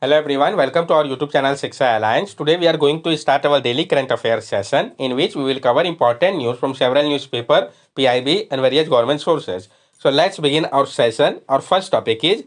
Hello everyone, welcome to our YouTube channel Shiksha Alliance. Today we are going to start our daily current affairs session in which we will cover important news from several newspaper, PIB and various government sources. So let's begin our session. Our first topic is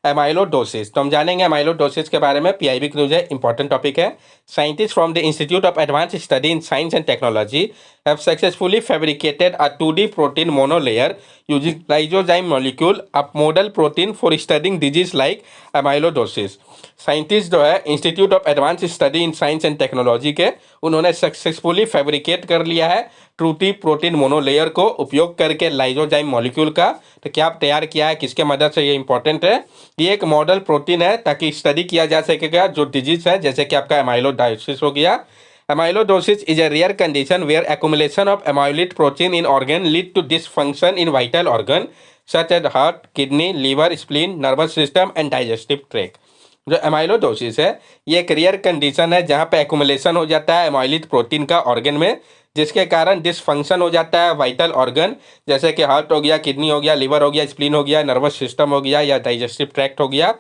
एमाइलोडोसिस। तो हम जानेंगे एमाइलोडोसिस के बारे में। PIB की news है, important topic है। Scientist from the institute of advance study in science and technology have successfully fabricated a 2D protein monolayer using lysozyme molecule, a model protein for studying disease like amyloidosis. Scientist जो है institute of advance study in science and technology के, उन्होंने successfully fabricate कर लिया है 2D protein monolayer को उपयोग करके लाइजोजाइम मॉलिक्यूल का। तो क्या तैयार किया है, किसके मदद से, ये इंपॉर्टेंट है। ये एक मॉडल प्रोटीन है ताकि स्टडी किया जा सकेगा जो डिजीज है, जैसे कि आपका एमाइलोडाइसिस हो गया। Amyloidosis is a rare condition where accumulation of amyloid protein in organ lead to dysfunction in vital organ such as heart, kidney, liver, spleen, nervous system and digestive tract. जो एमाइलोडोसिस है ये एक रेयर कंडीशन है जहाँ पे accumulation हो जाता है एमाइलिड प्रोटीन का ऑर्गन में, जिसके कारण डिसफंक्शन हो जाता है वाइटल ऑर्गन, जैसे कि हार्ट हो गया, किडनी हो गया, लिवर हो गया, स्प्लीन हो गया, नर्वस सिस्टम हो गया या डाइजेस्टिव ट्रैक्ट हो गया।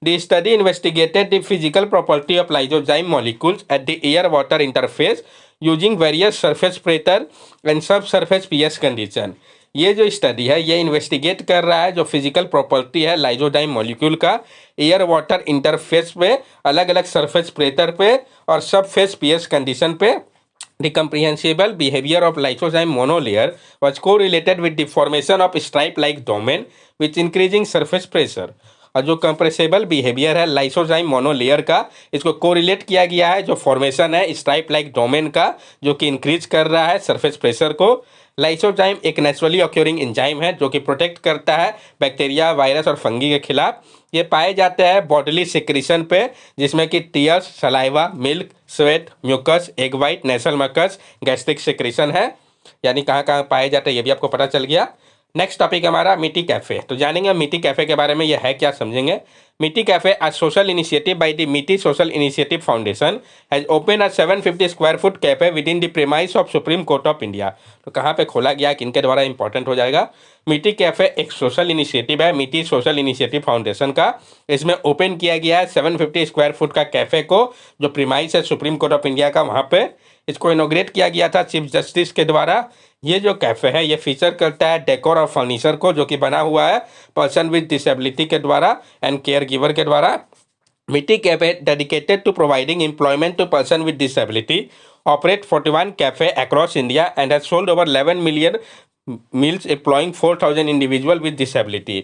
The study investigated the physical property of lysozyme molecules at the air-water interface using various surface pressure and subsurface pH condition. ये जो स्टडी है ये इन्वेस्टिगेट कर रहा है जो फिजिकल प्रॉपर्टी है लाइजोजाइम मॉलिक्यूल का एयर वाटर इंटरफेस पे, अलग अलग सरफेस प्रेशर पे और सब फेस पीएच कंडीशन पे। The comprehensible behavior of lysozyme monolayer was correlated with the formation of stripe-like domain with increasing surface pressure. और जो कंप्रेसेबल बिहेवियर है लाइसोजाइम मोनोलेयर का, इसको कोरिलेट किया गया है जो फॉर्मेशन है स्ट्राइप लाइक डोमेन का, जो कि इंक्रीज कर रहा है सरफेस प्रेशर को। लाइसोजाइम एक नेचुरली ऑक्यूरिंग एंजाइम है जो कि प्रोटेक्ट करता है बैक्टीरिया, वायरस और फंगी के खिलाफ। ये पाए जाते हैं बॉडीली सिक्रीशन पे, जिसमें कि tears, saliva, milk, sweat, mucus, egg white, nasal mucus, gastric secretion है। यानी कहाँ कहाँ पाए जाते हैं ये भी आपको पता चल गया। नेक्स्ट टॉपिक हमारा मिट्टी कैफे। तो जानेंगे मिट्टी कैफे के बारे में, ये है क्या समझेंगे। मिट्टी cafe a social initiative by the मिट्टी social initiative foundation has opened a 750 square foot cafe within the premise of supreme court of India. तो कहाँ पे खोला गया, किनके द्वारा, इंपॉर्टेंट हो जाएगा। मिट्टी कैफे एक सोशल इनिशिएटिव है मिट्टी सोशल इनिशिएटिव फाउंडेशन का। इसमें ओपन किया गया है 750 स्क्वायर फुट का कैफे को, जो प्रीमाइस है सुप्रीम कोर्ट ऑफ इंडिया का, वहाँ पे इसको इनोग्रेट किया गया था चीफ जस्टिस के द्वारा। ये जो कैफ़े है ये फीचर करता है डेकोर और फर्नीचर को, जो कि बना हुआ है पर्सन विद डिसेबिलिटी के द्वारा एंड केयर गिवर के द्वारा। Mitti cafe dedicated to providing employment to person with disability operate 41 cafe across India and has sold over 11 million meals employing 4,000 individual with disability.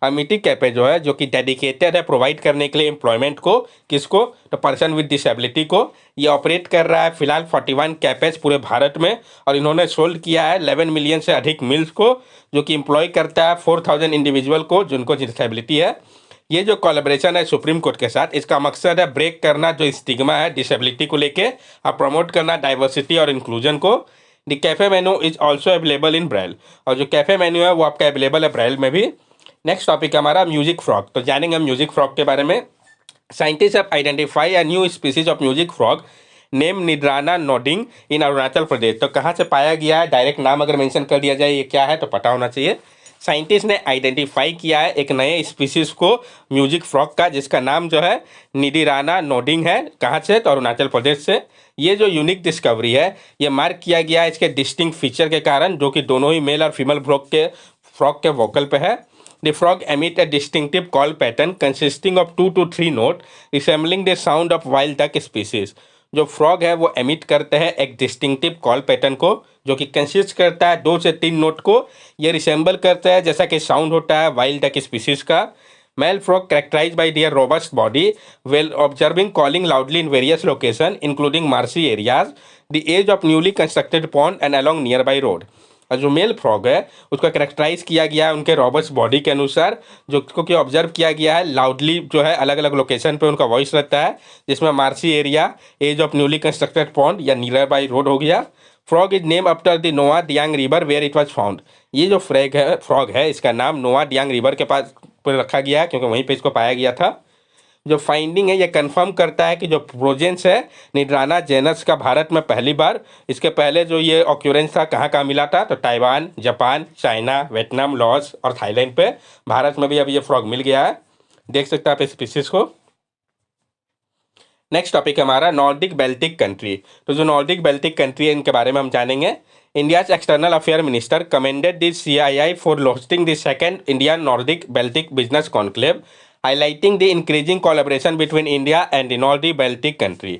Mitti cafe जो है, जो कि डेडिकेटेड है provide करने के लिए एम्प्लॉयमेंट को, किसको, तो पर्सन विद डिसेबिलिटी को। ये ऑपरेट कर रहा है फिलहाल 41 कैफेज पूरे भारत में, और इन्होंने सोल्ड किया है 11 मिलियन से अधिक मील्स को, जो कि एम्प्लॉय करता है 4,000 इंडिविजुअल को जिनको डिसेबिलिटी है। ये जो कोलैबोरेशन है सुप्रीम कोर्ट के साथ, इसका मकसद है ब्रेक करना जो स्टिग्मा है डिसेबिलिटी को लेके, और प्रमोट करना डाइवर्सिटी और इंक्लूजन को। The cafe menu is also available in Braille, और जो कैफे मेन्यू है वो आपका अवेलेबल है ब्रेल में भी। नेक्स्ट टॉपिक हमारा म्यूजिक फ्रॉग। तो जानेंगे हम म्यूजिक फ्रॉग के बारे में। Scientist have identify a new species of music frog name Nidirana Noadihing in Arunachal Pradesh. तो कहाँ से पाया गया है, डायरेक्ट नाम अगर मेंशन कर दिया जाए ये क्या है तो पता होना चाहिए। साइंटिस्ट ने आइडेंटिफाई किया है एक नए स्पीसीज को म्यूजिक फ्रॉग का, जिसका नाम जो है निदिराना नोडिंग है। कहाँ से, तो अरुणाचल प्रदेश से। ये जो यूनिक डिस्कवरी है ये मार्क किया गया है इसके डिस्टिंक्ट फीचर के कारण, जो कि दोनों ही मेल और फीमेल फ्रॉग के वोकल पे है। The frog emit a distinctive call pattern consisting of 2 to 3 notes, resembling the sound of wild duck species. जो फ्रॉग है वो एमिट करते हैं एक डिस्टिंक्टिव कॉल पैटर्न को, जो कि कंसिस्ट करता है 2 से 3 नोट को। ये रिसेंबल करता है जैसा कि साउंड होता है वाइल्ड डक स्पीसीज का। Male frog characterized by their robust body, while observing calling loudly in various locations, including marshy areas, the edge of newly constructed pond and along nearby road. और जो mail frog है उसका characterise किया गया है उनके robust body के अनुसार, जो कि ऑब्जर्व किया गया है लाउडली, जो है अलग अलग लोकेशन पे उनका वॉइस रहता है, जिसमें marshy area, edge of newly constructed pond या नियर बाई रोड हो गया। Frog is name after the Noa Dihing river where it was found. ये जो फ्रॉग है इसका नाम नोआ डियांग रिवर के पास पर रखा गया है क्योंकि वहीं पे इसको पाया गया था। जो फाइंडिंग है ये कंफर्म करता है कि जो प्रोजेंस है निड्राना जेनस का भारत में पहली बार, इसके पहले जो ये ऑक्यूरेंस था कहाँ कहाँ मिला था, तो Taiwan, Japan, China, Vietnam, Laos और थाईलैंड पे। भारत में भी अभी ये फ्रॉग मिल गया है, देख सकते हैं आप इस स्पीसीज को। नेक्स्ट टॉपिक हमारा नॉर्डिक बेल्टिक कंट्री। तो जो नॉर्डिक बेल्टिक कंट्री है इनके बारे में हम जानेंगे। India's external affair minister commended the CII for hosting the second India Nordic Baltic business conclave, highlighting the increasing collaboration between India and the Nordic Baltic country.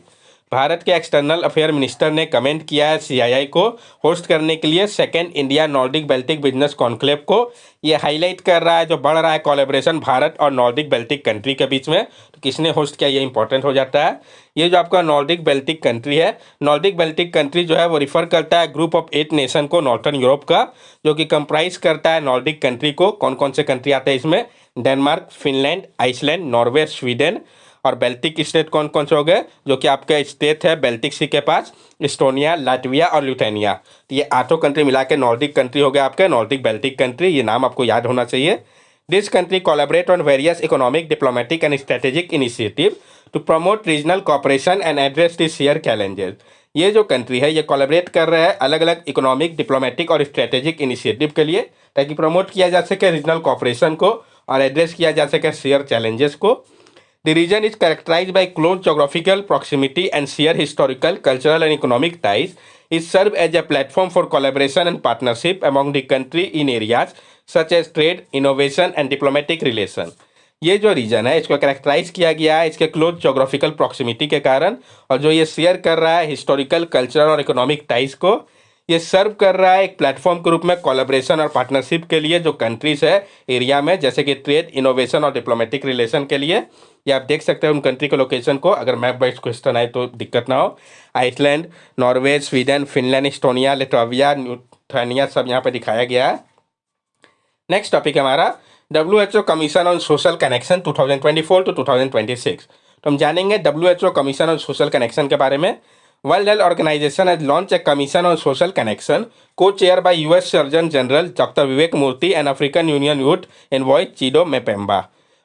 Bharat के external affair minister ने comment किया है CII को host करने के लिए second India Nordic Baltic business conclave को। ये हाईलाइट कर रहा है जो बढ़ रहा है कोलैबोरेशन भारत और नॉर्डिक बेल्टिक कंट्री के बीच में। तो किसने होस्ट किया ये इंपॉर्टेंट हो जाता है। ये जो आपका नॉर्डिक बेल्टिक कंट्री है, नॉर्डिक बेल्टिक कंट्री जो है वो रिफर करता है ग्रुप ऑफ 8 नेशन को नॉर्थन यूरोप का, जो कि कंप्राइज करता है नॉर्डिक कंट्री को। कौन कौन से कंट्री आते हैं इसमें? Denmark, Finland, Iceland, Norway, Sweden. और बेल्टिक स्टेट कौन कौन से हो गए? जो कि आपका स्टेट है बेल्टिक सी के पास, इस्टोनिया, लाटविया और लिथुआनिया। तो ये 8 कंट्री मिला के नॉर्डिक कंट्री हो गया आपके नॉर्डिक बेल्टिक कंट्री। ये नाम आपको याद होना चाहिए। This country collaborate on various economic, diplomatic and strategic initiative to promote regional cooperation and address the share challenges. ये जो कंट्री है ये कोलैबोरेट कर रहा है अलग अलग इकोनॉमिक, डिप्लोमेटिक और स्ट्रेटेजिक इनिशिएटिव के लिए, ताकि प्रमोट किया जा सके रीजनल कॉपरेशन को और एड्रेस किया जा सके शेयर चैलेंजेस को। The region is characterized by close geographical proximity and shared historical, cultural and economic ties. It serves as a platform for collaboration and partnership among the country in areas such as trade, innovation and diplomatic relation. ये जो reason है इसको characterise किया गया है इसके close geographical proximity के कारण, और जो ये शेयर कर रहा है हिस्टोरिकल, कल्चरल और इकोनॉमिक टाइज को। ये सर्व कर रहा है एक प्लेटफॉर्म के रूप में कोलैबोरेशन और पार्टनरशिप के लिए जो कंट्रीज है एरिया में, जैसे कि ट्रेड, इनोवेशन और डिप्लोमेटिक रिलेशन के लिए। ये आप देख सकते हैं उन कंट्री के लोकेशन को, अगर मैप वाइज क्वेश्चन आए तो दिक्कत ना हो। Iceland, Norway, Sweden, Finland, Estonia, Lithuania, Lithuania सब यहाँ पे दिखाया गया है। नेक्स्ट टॉपिक हमारा WHO commission on social connection 2024 to 2026। तो हम जानेंगे WHO commission on social connection के बारे में। World Health Organization has launched a commission on social connection, co-chaired by US Surgeon General Dr. Vivek Murthy and African Union Youth Envoy Chido Mapemba।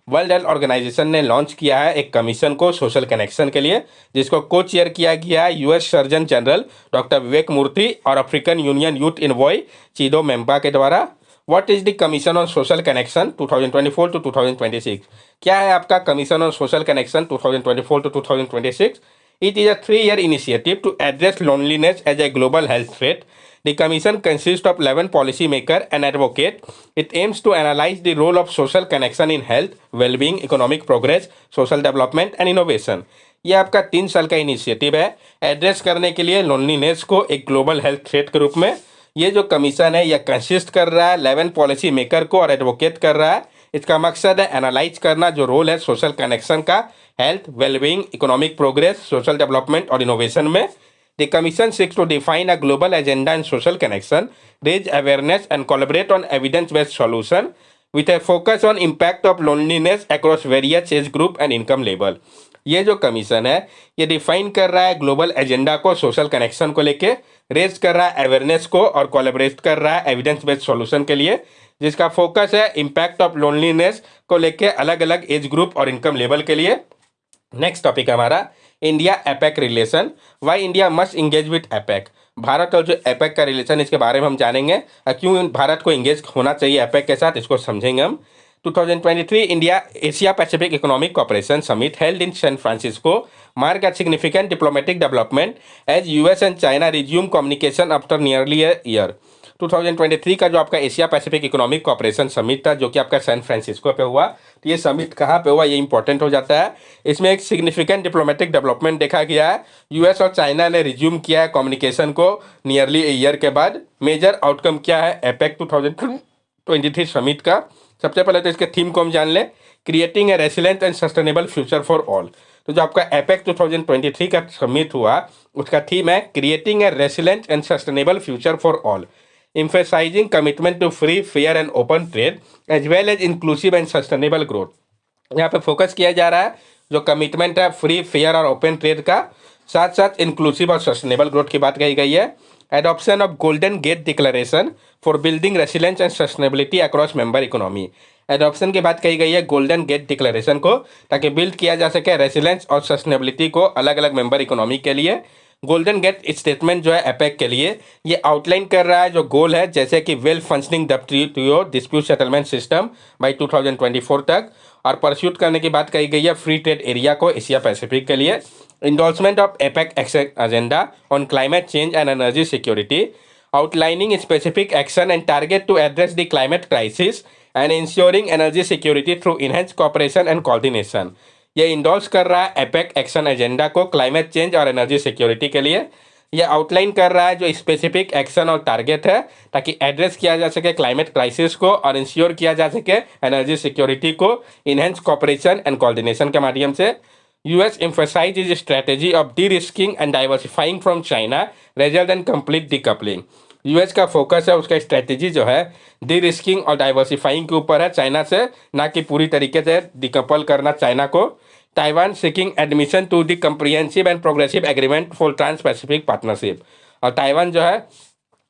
World Health Organization ने launch किया है एक commission को social connection के लिए, जिसको को chair किया गया है US surgeon general doctor Vivek Murthy और African union youth envoy Chido Memba के द्वारा। What is the commission on social connection 2024 to 2026? क्या है आपका commission on social connection 2024 to 2026? It is a 3-year initiative to address loneliness as a global health threat. The commission consists of 11 policymakers and advocates. It aims to analyze the role of social connection in health, well-being, economic progress, social development and innovation. ये आपका 3 साल का initiative है address करने के लिए loneliness को एक ग्लोबल हेल्थ थ्रेट के रूप में। ये जो कमीशन है यह कंसिस्ट कर रहा है 11 पॉलिसी मेकर को और एडवोकेट कर रहा है। इसका मकसद है एनालाइज करना जो रोल है सोशल कनेक्शन का health, wellbeing, economic progress, social development और इनोवेशन में। The commission seeks to define a global agenda in social connection, raise awareness and collaborate on evidence-based solution with a focus on impact of loneliness across various age group and income level। ये जो commission है ये define कर रहा है global agenda को social connection को लेके, रेज कर रहा है अवेयरनेस को और कोलैबोरेट कर रहा है एविडेंस बेस्ड सॉल्यूशन के लिए, जिसका फोकस है इम्पैक्ट ऑफ लोनलीनेस को लेके अलग अलग एज ग्रुप और इनकम लेवल के लिए। नेक्स्ट टॉपिक हमारा India APEC relation, why India must engage with APEC. Bharat और जो एपेक का रिलेशन इसके बारे में हम जानेंगे, क्यों भारत को इंगेज होना चाहिए एपेक के साथ, इसको समझेंगे हम। 2023 India Asia Pacific Economic Cooperation Summit held in San Francisco marked a significant diplomatic development as US and China resumed communication after nearly a year। 2023 का जो आपका Asia Pacific economic cooperation summit था जो कि आपका सैन फ्रांसिस्को पे हुआ, तो ये समिट कहाँ पे हुआ ये इंपॉर्टेंट हो जाता है। इसमें एक सिग्निफिकेंट डिप्लोमेटिक डेवलपमेंट देखा गया है। यूएस और चाइना ने रिज्यूम किया है कम्युनिकेशन को नियरली ए ईयर के बाद। मेजर आउटकम क्या है एपेक 2023 समिट का? सबसे पहले तो इसके थीम को हम जान लें, creating a resilient and sustainable future for all. तो जो आपका एपेक 2023 का समिट हुआ उसका थीम है creating a resilient and sustainable future for all, emphasizing commitment to free, fair and open trade as well as inclusive and sustainable growth। यहाँ पे focus किया जा रहा है जो कमिटमेंट है फ्री, फेयर और ओपन ट्रेड का, साथ साथ इंक्लूसिव और सस्टेनेबल ग्रोथ की बात कही गई है। Adoption of Golden Gate declaration for building resilience and sustainability across member economy. Adoption की बात कही गई है गोल्डन गेट डिक्लेरेशन को, ताकि बिल्ड किया जा सके रेसिलेंस और सस्टेनेबिलिटी को अलग अलग मेंबर इकोनॉमी के लिए। गोल्डन गेट स्टेटमेंट जो है एपेक के लिए ये आउटलाइन कर रहा है जो गोल है, जैसे कि well functioning WTO dispute settlement system by 2024 तक, और परस्यूट करने की बात कही गई है फ्री ट्रेड एरिया को एशिया पैसिफिक के लिए। Endorsement of APEC agenda on climate change and energy security, outlining specific action and target to address the climate crisis and ensuring energy security through enhance cooperation and coordination. ये endorse कर रहा है APEC action agenda को climate change और energy security के लिए। ये outline कर रहा है जो स्पेसिफिक एक्शन और टारगेट है ताकि एड्रेस किया जा सके क्लाइमेट क्राइसिस को और इंश्योर किया जा सके एनर्जी सिक्योरिटी को इनहेंस कॉपरेशन एंड कोऑर्डिनेशन के माध्यम से। US emphasized its strategy of de-risking and diversifying from China rather than complete decoupling। US का फोकस है, उसका स्ट्रेटेजी जो है डी रिस्किंग और डाइवर्सिफाइंग के ऊपर है चाइना से, ना कि पूरी तरीके से डिकपल करना चाइना को। Taiwan seeking admission to the Comprehensive and Progressive Agreement for Trans Pacific Partnership, और ताइवान जो है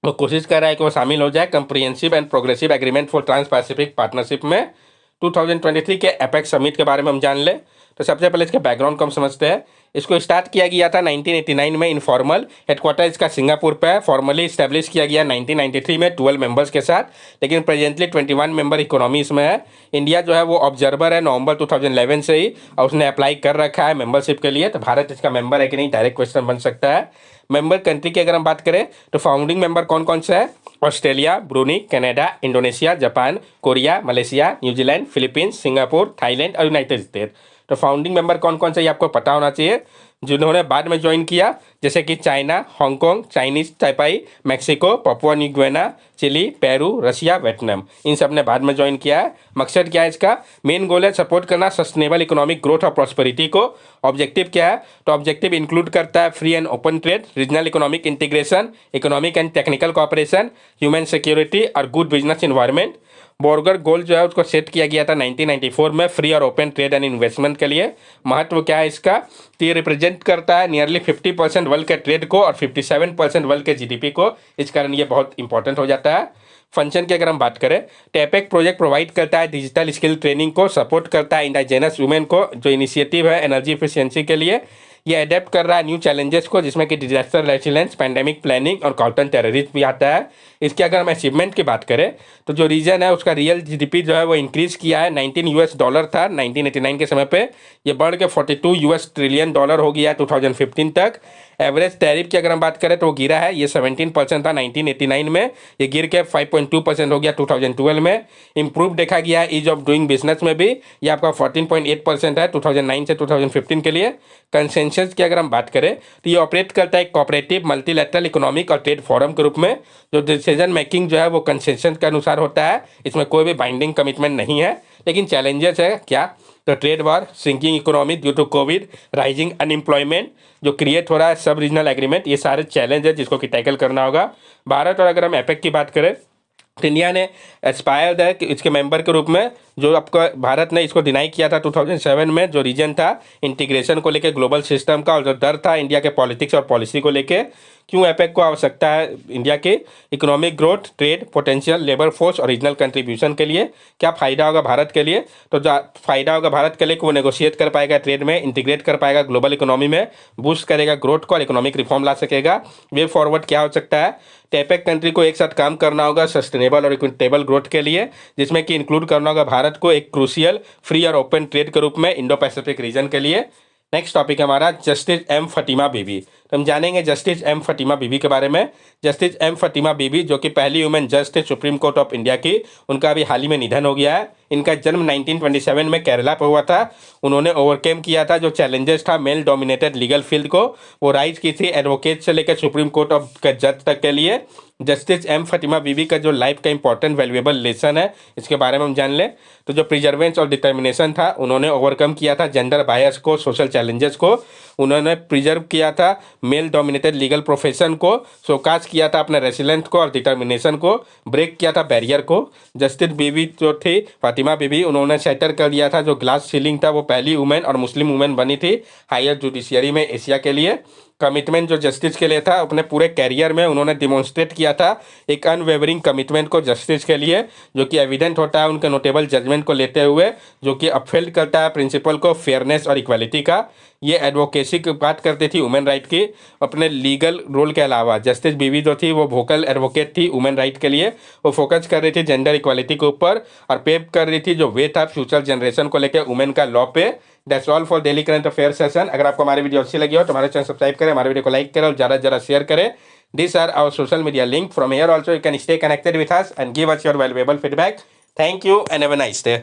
वो कोशिश कर रहा है कि वो शामिल हो जाए Comprehensive and Progressive Agreement for Trans Pacific Partnership में। 2023 के एपेक समिट के बारे में हम जान ले तो सबसे पहले इसके बैकग्राउंड को हम समझते हैं। इसको स्टार्ट किया गया था 1989 में इनफॉर्मल, हेडक्वार्टर इसका सिंगापुर पे है। फॉर्मली इस्टेब्लिश किया गया 1993 में 12 मेंबर्स के साथ, लेकिन प्रेजेंटली 21 मेंबर इकोनॉमी इसमें है। इंडिया जो है वो ऑब्जर्वर है नवंबर 2011 से ही, और उसने अप्लाई कर रखा है मेंबरशिप के लिए। तो भारत इसका मेंबर है कि नहीं, डायरेक्ट क्वेश्चन बन सकता है। मेंबर कंट्री की अगर हम बात करें तो फाउंडिंग मेंबर कौन कौन से है? Australia, Bruny, Canada, Indonesia, Japan, Korea, Malaysia, New Zealand, Philippines, Singapore, Thailand और यूनाइटेड स्टेट। तो फाउंडिंग मेंबर कौन कौन से ये आपको पता होना चाहिए। जिन्होंने बाद में ज्वाइन किया जैसे कि China, Hong Kong, Chinese Taipei, Mexico, Papua New Guinea, Chile, Peru, Russia, Vietnam, इन सब ने बाद में ज्वाइन किया है। मकसद क्या है इसका? मेन गोल है सपोर्ट करना सस्टेनेबल इकोनॉमिक ग्रोथ और प्रॉस्पेरिटी को। ऑब्जेक्टिव क्या है? तो ऑब्जेक्टिव इंक्लूड करता है free and open trade, regional economic integration, economic and technical cooperation, human security और गुड बिजनेस इन्वायरमेंट। बॉर्गर गोल जो है उसको सेट किया गया था 1994 में फ्री और ओपन ट्रेड एंड इन्वेस्टमेंट के लिए। महत्व क्या है इसका? तो ये रिप्रेजेंट करता है नियरली 50% वर्ल्ड के ट्रेड को और 57% वर्ल्ड के जीडीपी को, इस कारण ये बहुत इंपॉर्टेंट हो जाता है। फंक्शन की अगर हम बात करें तो एपेक प्रोजेक्ट प्रोवाइड करता है डिजिटल स्किल ट्रेनिंग को, सपोर्ट करता है इंडिजिनस वुमेन को, जो इनिशिएटिव है एनर्जी एफिशिएंसी के लिए। ये अडेप्ट कर रहा है न्यू चैलेंजेस को, जिसमें कि डिजास्टर रेसिलेंस, पैंडेमिक प्लानिंग और काउंटर टेररिज्म भी आता है। इसके अगर हम अचीवमेंट की बात करें तो जो रीजन है उसका रियल जीडीपी जो है वो इंक्रीज किया है। $19 था 1989 के समय पे, ये बढ़ के $42 ट्रिलियन हो गया 2015 तक। एवरेज टैरिफ की अगर हम बात करें तो वो गिरा है, ये 17% था 1989 में, ये गिर के 5.2% हो गया 2012 में। इंप्रूव देखा गया है ईज ऑफ डूइंग बिजनेस में भी, ये आपका 14.8% है 2009 से 2015 के लिए। कंसेंसस की अगर हम बात करें तो ये ऑपरेट करता है कोऑपरेटिव मल्टीलैटरल इकोनॉमिक और ट्रेड फोरम के रूप में, जो डिसीजन मेकिंग जो है वो कंसेंसस के अनुसार होता है। इसमें कोई भी बाइंडिंग कमिटमेंट नहीं है, लेकिन चैलेंजेस है क्या? तो trade war, sinking economy due to Covid, rising unemployment जो क्रिएट हो रहा है, सब रीजनल एग्रीमेंट, ये सारे चैलेंज है जिसको कि टैकल करना होगा भारत। और अगर हम एपेक की बात करें तो इंडिया ने एस्पायर्ड है कि इसके मेंबर के रूप में, जो आपका भारत ने इसको डिनाई किया था 2007 में, जो रीजन था इंटीग्रेशन को लेके ग्लोबल सिस्टम का, और जो डर था इंडिया के पॉलिटिक्स और पॉलिसी को लेके। क्यों एपेक को आवश्यकता है इंडिया के? Economic growth, trade potential, labour force और रीजनल कंट्रीब्यूशन के लिए। क्या फ़ायदा होगा भारत के लिए? तो फ़ायदा होगा भारत के लिए कि वो नेगोशिएट कर पाएगा ट्रेड में, इंटीग्रेट कर पाएगा ग्लोबल इकोनॉमी में, बूस्ट करेगा ग्रोथ को और इकोनॉमिक रिफॉर्म ला सकेगा। वे फॉरवर्ड क्या हो सकता है? तो एपेक कंट्री को एक साथ काम करना होगा सस्टेनेबल और इक्विटेबल ग्रोथ के लिए, जिसमें कि इंक्लूड करना होगा भारत को एक क्रूशियल फ्री और ओपन ट्रेड के रूप में इंडो पैसिफिक रीजन के लिए। नेक्स्ट टॉपिक है हमारा जस्टिस एम फटीमा बीबी। तो हम जानेंगे जस्टिस एम फटीमा बीबी के बारे में। जस्टिस एम फटीमा बीबी जो कि पहली वुमेन जज थे सुप्रीम कोर्ट ऑफ इंडिया की, उनका अभी हाल ही में निधन हो गया है। इनका जन्म 1927 में केरला पर हुआ था। उन्होंने ओवरकम किया था जो चैलेंजेस था मेल डोमिनेटेड लीगल फील्ड को, वो राइज की थी एडवोकेट से लेकर सुप्रीम कोर्ट ऑफ के जज तक के लिए। जस्टिस एम फटीमा बीबी का जो लाइफ का इंपॉर्टेंट वैल्यूएबल लेसन है, इसके बारे में हम जान लें। तो जो प्रिजर्वेंस और डिटर्मिनेशन था, उन्होंने ओवरकम किया था जेंडर बायस को, सोशल चैलेंजेस को। उन्होंने प्रिजर्व किया था मेल डोमिनेटेड लीगल प्रोफेशन को, शोकास किया था अपने रेसिलेंट को और डिटर्मिनेशन को, ब्रेक किया था बैरियर को। जस्टिस बीबी जो थी फातिमा बीबी, उन्होंने सेटर कर दिया था जो ग्लास सीलिंग था, वो पहली वुमेन और मुस्लिम वुमेन बनी थी हायर जुडिशियरी में एशिया के लिए। कमिटमेंट जो जस्टिस के लिए था अपने पूरे कैरियर में उन्होंने डिमॉन्स्ट्रेट किया था, एक अनवेवरिंग कमिटमेंट को जस्टिस के लिए, जो कि एविडेंट होता है उनके नोटेबल जजमेंट को लेते हुए, जो कि अपफील्ड करता है प्रिंसिपल को फेयरनेस और इक्वालिटी का। ये एडवोकेसी की बात करती थी वुमेन राइट की। अपने लीगल रोल के अलावा जस्टिस बीवी जो थी वो वोकल एडवोकेट थी वुमेन राइट के लिए। वो फोकस कर रही थी जेंडर इक्वालिटी के ऊपर और पेव कर रही थी जो वे था फ्यूचर जनरेशन को लेकर वुमेन का लॉ पे। That's all for daily current affair session. अगर आपको हमारी वीडियो अच्छी लगी हो तो हमारे चैनल सब्सक्राइब करें, हमारे वीडियो को लाइक करें और ज़्यादा से ज़्यादा शेयर करें। These are our social media link. From here also you can stay connected with us and give us your valuable feedback. Thank you and have a nice day.